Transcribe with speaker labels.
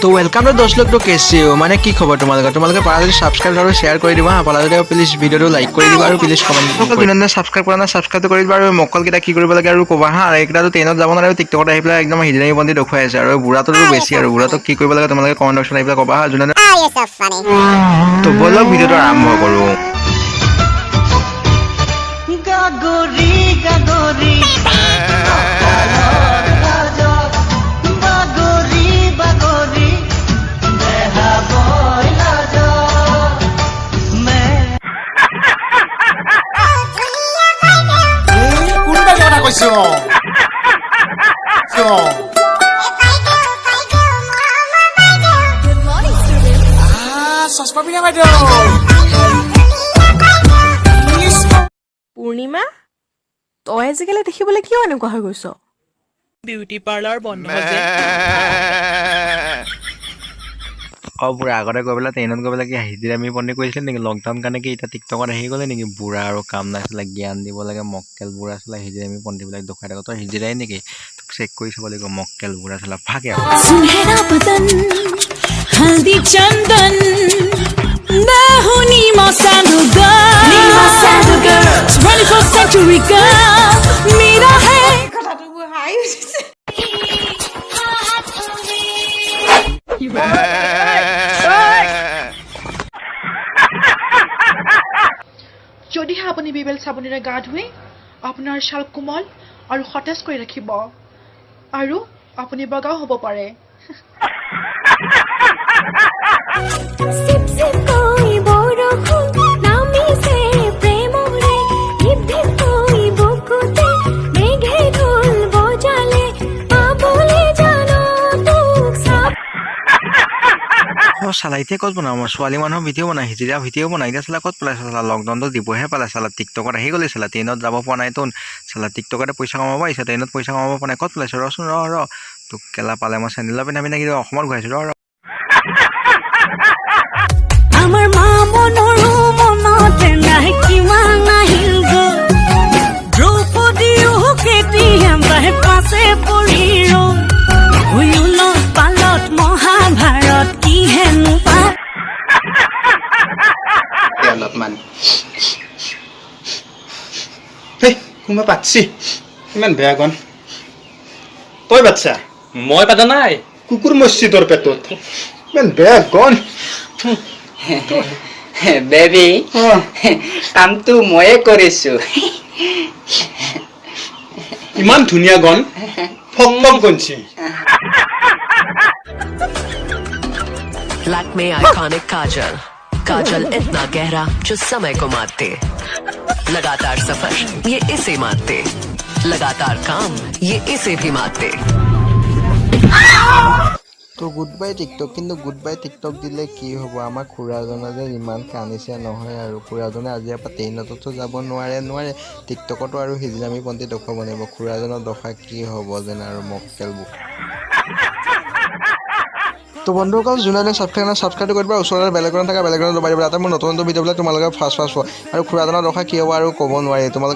Speaker 1: তো welcome to 10 লোক তো কেসি মানে কি খবৰ তোমালোকে পাৰা যদি সাবস্ক্ৰাইব আৰু শেয়াৰ কৰি দিবা পাৰা যদি প্লিজ ভিডিওটো লাইক কৰি দিবা আৰু প্লিজ কমেন্ট কৰি দিবা সাবস্ক্ৰাইব কৰা না সাবস্ক্ৰাইব কৰি দিবা আৰু মকল কেইটা কি কৰিব লাগে আৰু কবা হা আৰু এইকেইটাটো ট্ৰেইনত যাব নোৱাৰে টিকটকত আহি পেলাই একদম হিজৰাই বন্দি দেখুৱাই আছে আৰু বুঢ়াটোতো বেছি আৰু বুঢ়াটো কি কৰিব লাগে তোমালোকে কমেন্ট অপচন আহি পেলাই কবা হা যোনে তো বলক ভিডিওটো আৰম্ভ কৰো
Speaker 2: গাগরি গাগরি বাগরি বাগরি দেহা বইলা যা মে
Speaker 3: কোনটা কথা কৈছো চশমা পিন্ধা বাইদেউ
Speaker 4: পূৰ্ণিমা তই আজিকালি দেখিবলৈ কিয় এনেকুৱা হৈ গৈছ
Speaker 5: বিউটি পাৰ্লাৰ বন্ধ যে
Speaker 1: বুঢ়া আগতে গৈ পেলাই ট্ৰেইনত গৈ পেলাই কি হিজিৰামি বন্দি কৰিছিলে নেকি লকডাউন কাৰণে কি এতিয়া টিকটকত আহি গ'লে নেকি বুঢ়া আৰু কাম নাছিলে জ্ঞান দিব লাগে মক্কেল বুঢ়া আছিলে হিজিৰামি বন্দিবিলাক দেখুৱাই থাকো তই হিজিৰাই নেকি তোক চেক কৰি চাব লাগিব মক্কেল বুঢ়া আছিলে ভাগে
Speaker 6: सुनहरा बदन हल्दी चंदन मैं हूँ नीमा सैंडलगर्ल 21st century girl मेरा है
Speaker 7: যদিহে আপুনি বিবেল চাবোনেৰে গা ধুৱে আপোনাৰ ছাল কোমল আৰু সতেজ কৰি ৰাখিব আৰু আপুনি বগাও হ'ব পাৰে
Speaker 6: सिप सिप कोई बरखुन नामिसे प्रेमरे ढिप ढिप कोई बुकुते मेघे ढोल बजाले आबोले जानो तुक साप
Speaker 1: চালা এতিয়া ক'ত বনাম ছোৱালী মানুহৰ ভিডিঅ' বনাই হিজিৰা ভিডিঅ' বনাই এতিয়া চালা ক'ত পেলাই চালা লকডাউনটো দিবহে পালে চালা টিকটকত আহি গ'লে চালা ট্ৰেইনত যাব পৰা নাই তোন চালা টিকটকতে পইচা কমাব আহিছে ট্ৰেইনত পইচা কমাব পৰা নাই ক'ত পেলাইছ ৰচোন ৰ তোক কেলা পালে মই চেণ্ডেলৰ পিন্ধাবি নেকি অসমত ঘূৰাইছোঁ ৰ
Speaker 6: আমাৰ মা মনৰো মনতে নাই কিমান আহিল গৈ দ্ৰৌপদীও কেতিয়াম তাই পাছে পৰি ৰৈ উলট পালট মহাভাৰত কি হেনো পা
Speaker 3: অলপমান কোনোবা পাতছি ইমান বেয়া গন তই বাচ্চা
Speaker 8: মই পাতা নাই
Speaker 3: কুকুৰ মৰছি তোৰ পেটত ইমান বেয়া গন
Speaker 2: বেবি কামটো ময়ে কৰিছো
Speaker 3: ইমান ধুনীয়া গন ফক ফক গনছি
Speaker 9: लैक्मे आइकॉनिक काजल काजल इतना गहरा जो समय को मारते लगातार सफर ये इसे मारते लगातार काम ये इसे भी मारते
Speaker 1: তো গুড বাই টিকটক কিন্তু গুড বাই টিকটক দিলে কি হ'ব আমাৰ খুৰাজনে যে ইমান কান্দিছে নহয় আৰু খুৰাজনে আজিৰ পৰা ট্ৰেইনতো যাব নোৱাৰে টিকটকতো আৰু হিজৰামি পন্থী দেখুৱাব লাগিব খুৰাজনৰ দশা কি হ'ব যেন আৰু মক্কেল বুক তো বন্ধুসকল যোনে ছাবস্ক্ৰাইব কৰি দিবা ওচৰতে বেলেগত থকা বেলেগত দবাই দিবা তাতে মোৰ নতুন ভিডিঅ'বিলাক তোমালোকে ফাৰ্ষ্ট পোৱা আৰু খুৰাজনৰ দশা কি হ'ব আৰু ক'ব নোৱাৰি তোমালোকে